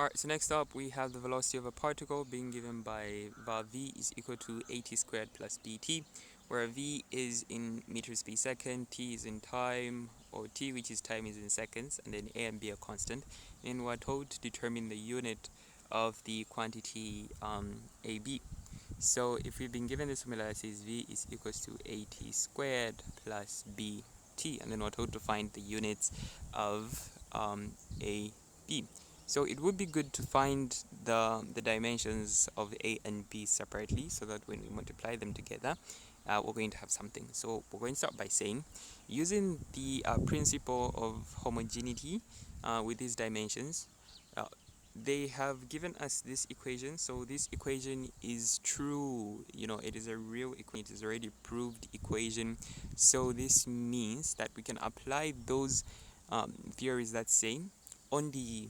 Alright, so next up we have the velocity of a particle being given by var v is equal to at squared plus bt, where v is in meters per second, t is in time, or t, which is time, is in seconds, and then a and b are constant. And we're told to determine the unit of the quantity ab. So if we've been given this formula that says v is equals to at squared plus bt, and then we're told to find the units of ab. So it would be good to find the dimensions of a and b separately, so that when we multiply them together, we're going to have something. So we're going to start by saying, using the principle of homogeneity with these dimensions, they have given us this equation. So this equation is true, it is a real equation, it is already proved equation. So this means that we can apply those theories that say on the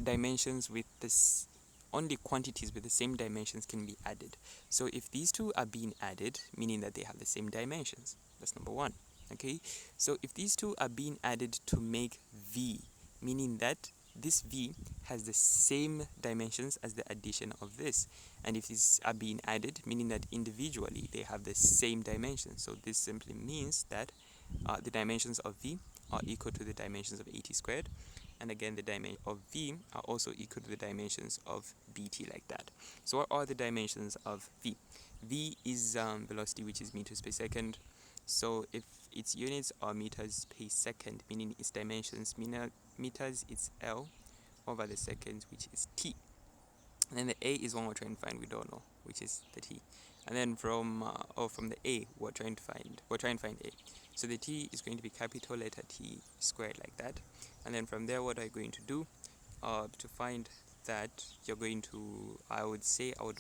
dimensions with this, only quantities with the same dimensions can be added. So if these two are being added, meaning that they have the same dimensions, that's number one. Okay, so if these two are being added to make v, meaning that this v has the same dimensions as the addition of this, and if these are being added, meaning that individually they have the same dimensions. So this simply means that the dimensions of v are equal to the dimensions of at squared, and again the dimensions of v are also equal to the dimensions of bt, like that. So what are the dimensions of v? V is velocity, which is meters per second. So if its units are meters per second, meaning its dimensions, meters, it's L over the seconds, which is t. And then the a is one we're trying to find, we don't know, which is the t. And then from the a, we're trying to find a. So the t is going to be capital letter T squared, like that. And then from there, what are you going to do? To find that, you're going to, I would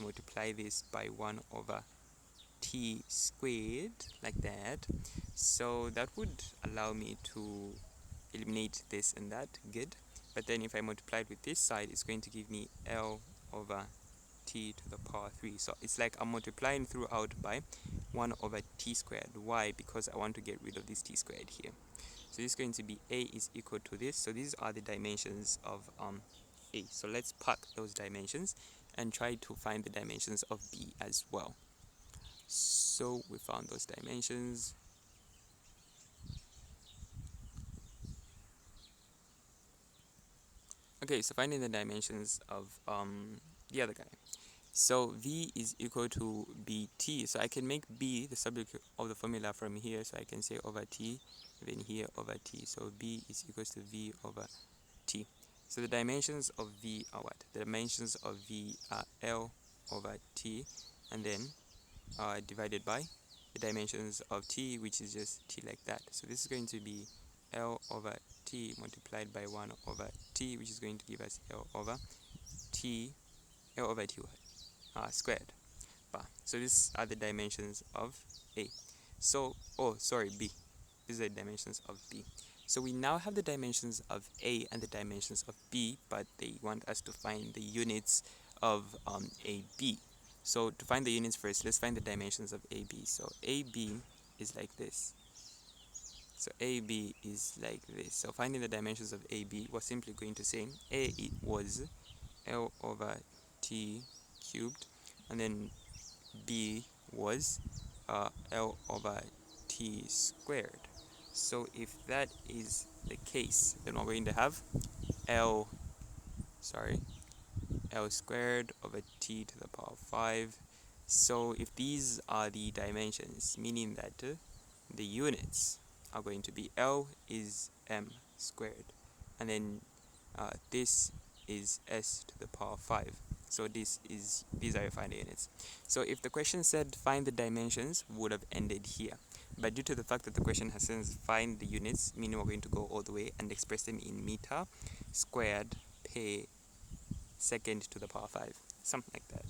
multiply this by 1 over t squared, like that. So that would allow me to eliminate this and that, good. But then if I multiply it with this side, it's going to give me L over t to the power 3. So it's like I'm multiplying throughout by 1 over t squared. Why? Because I want to get rid of this t squared here. So this is going to be a is equal to this. So these are the dimensions of a. So let's pack those dimensions and try to find the dimensions of b as well. So we found those dimensions. Okay, so finding the dimensions of the other guy. So v is equal to bt. So I can make b the subject of the formula from here. So I can say over t, then here over t. So b is equals to v over t. So the dimensions of v are what? The dimensions of v are L over t, and then divided by the dimensions of t, which is just t, like that. So this is going to be L over t multiplied by 1 over t, which is going to give us L over t squared. So these are the dimensions of a. So, b. These are the dimensions of b. So we now have the dimensions of a and the dimensions of b, but they want us to find the units of ab. So to find the units first, let's find the dimensions of ab. So ab is like this. So AB is like this. So finding the dimensions of AB, we're simply going to say A was L over T cubed, and then B was L over T squared. So if that is the case, then we're going to have L squared over T to the power 5. So if these are the dimensions, meaning that the units are going to be L is m squared, and then this is s to the power 5. So these are your final units. So if the question said find the dimensions, we would have ended here. But due to the fact that the question has since find the units, meaning we're going to go all the way and express them in meter squared per second to the power 5, something like that.